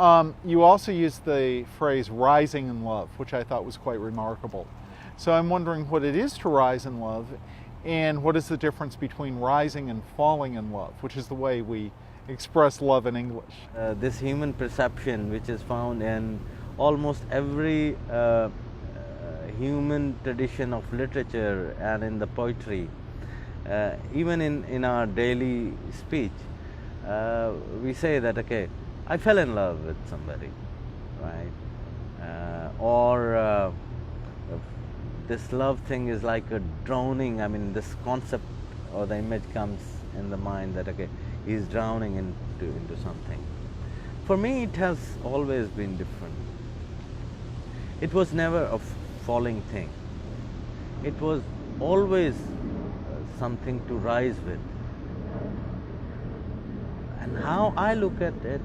You also used the phrase rising in love, which I thought was quite remarkable. So I'm wondering what it is to rise in love, and what is the difference between rising and falling in love, which is the way we express love in English. This human perception, which is found in almost every human tradition of literature and in the poetry, even in our daily speech, we say that, okay, I fell in love with somebody, right? Or this love thing is like a drowning. I mean, this concept or the image comes in the mind that, okay, he's drowning into something. For me, it has always been different. It was never a falling thing. It was always something to rise with. And how I look at it,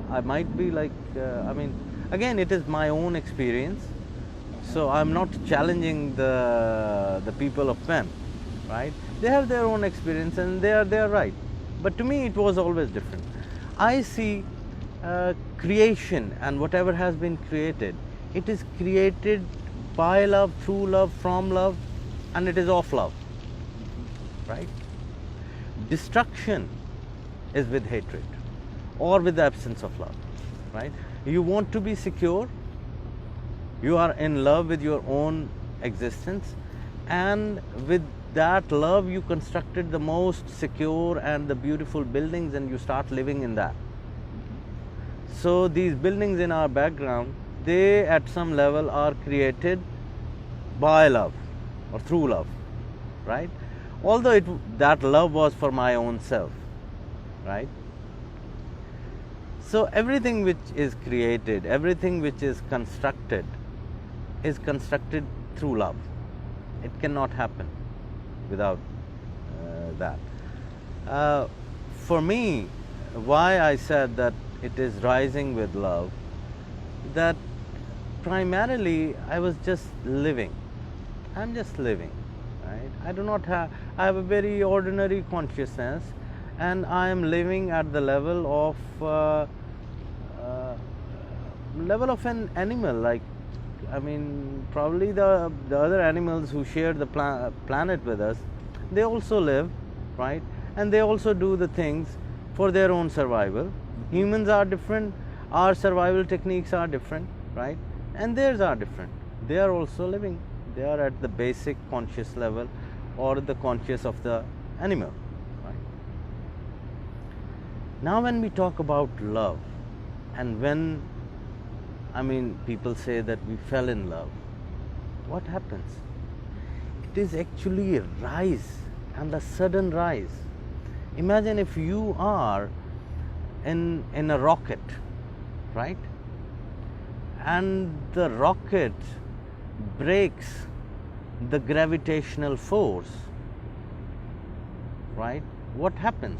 I might be like, I mean, again, it is my own experience. So I'm not challenging the people of Pen, right? They have their own experience and they are right. But to me, it was always different. I see creation and whatever has been created, it is created by love, through love, from love, and it is of love, right? Destruction is with hatred or with the absence of love, right? You want to be secure, you are in love with your own existence, and with that love you constructed the most secure and the beautiful buildings, and you start living in that. So these buildings in our background, they at some level are created by love or through love, right? Although that love was for my own self, right? So everything which is created, everything which is constructed through love. It cannot happen without that. For me, why I said that it is rising with love, that primarily I was just living. I'm just living, right? I have a very ordinary consciousness, and I am living at the level of an animal. Like, I mean, probably the other animals who share the planet with us, they also live, right? And they also do the things for their own survival. Humans are different, our survival techniques are different, right? And theirs are different. They are also living. They are at the basic conscious level or the conscious of the animal, right? Now when we talk about love, and when, I mean, people say that we fell in love, what happens? It is actually a rise, and a sudden rise. Imagine if you are in a rocket, right? And the rocket breaks the gravitational force, right? What happens?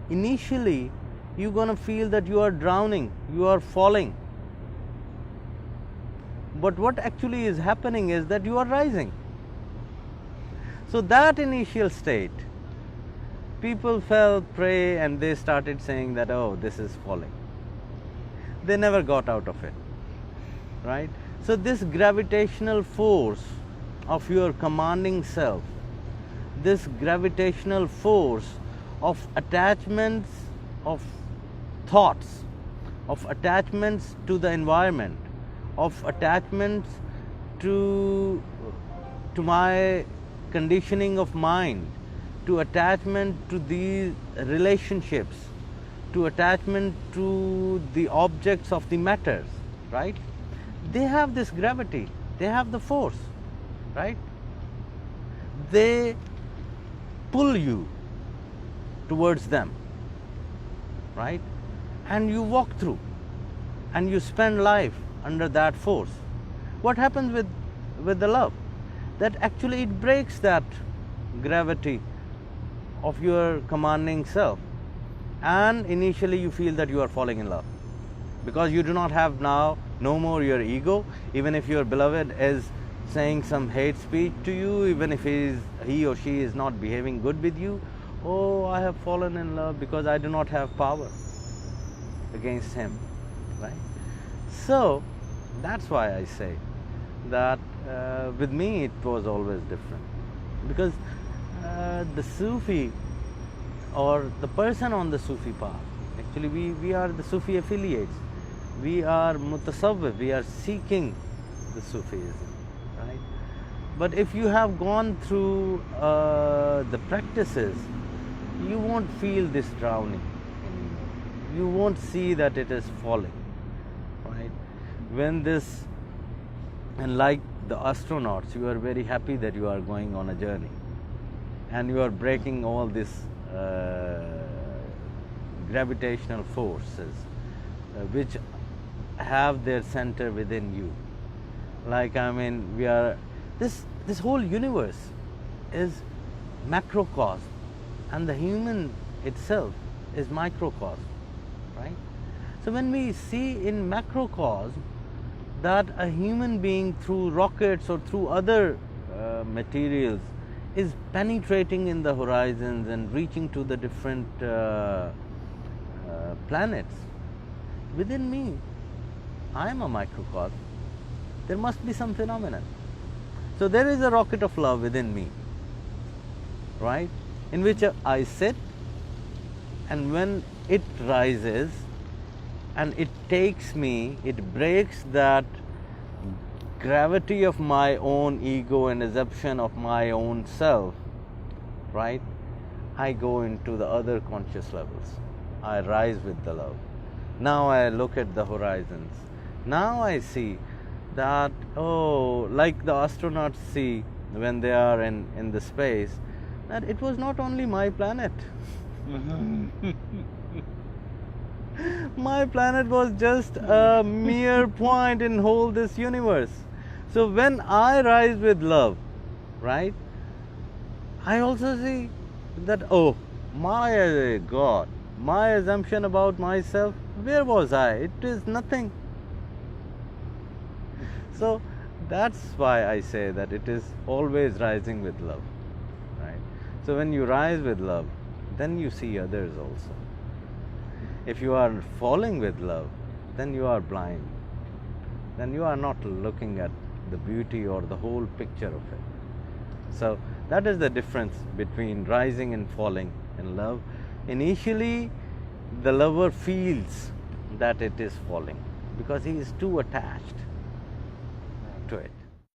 Initially, you're going to feel that you are drowning, you are falling. But what actually is happening is that you are rising. So that initial state, people fell prey and they started saying that, oh, this is falling. They never got out of it, right? So this gravitational force of your commanding self, this gravitational force of attachments, of thoughts, of attachments to the environment, of attachments to my conditioning of mind, to attachment to these relationships, to attachment to the objects of the matters, right? They have this gravity, they have the force, right? They pull you towards them, right? And you walk through and you spend life under that force. What happens with the love? That actually it breaks that gravity of your commanding self, and initially you feel that you are falling in love, because you do not have now no more your ego. Even if your beloved is saying some hate speech to you, even if he or she is not behaving good with you, oh, I have fallen in love because I do not have power against him, right? So that's why I say that with me it was always different, because the Sufi or the person on the Sufi path, actually we are the Sufi affiliates, we are mutasawwif, we are seeking the Sufism, right? But if you have gone through the practices, you won't feel this drowning, you won't see that it is falling, right? When this, and like the astronauts, you are very happy that you are going on a journey and you are breaking all these gravitational forces which have their center within you. Like, I mean, we are, this whole universe is macrocosm, and the human itself is microcosm, right? So when we see in macrocosm that a human being through rockets or through other materials is penetrating in the horizons and reaching to the different planets, within me, I am a microcosm. There must be some phenomenon. So there is a rocket of love within me, right? In which I sit, and when it rises and it takes me, it breaks that gravity of my own ego and assumption of my own self, right? I go into the other conscious levels. I rise with the love. Now I look at the horizons. Now I see that, oh, like the astronauts see when they are in the space, that it was not only my planet. My planet was just a mere point in whole this universe. So when I rise with love, right, I also see that, oh, my God, my assumption about myself, where was I? It is nothing. So that's why I say that it is always rising with love, right? So when you rise with love, then you see others also. If you are falling with love, then you are blind. Then you are not looking at the beauty or the whole picture of it. So that is the difference between rising and falling in love. Initially, the lover feels that it is falling because he is too attached to it.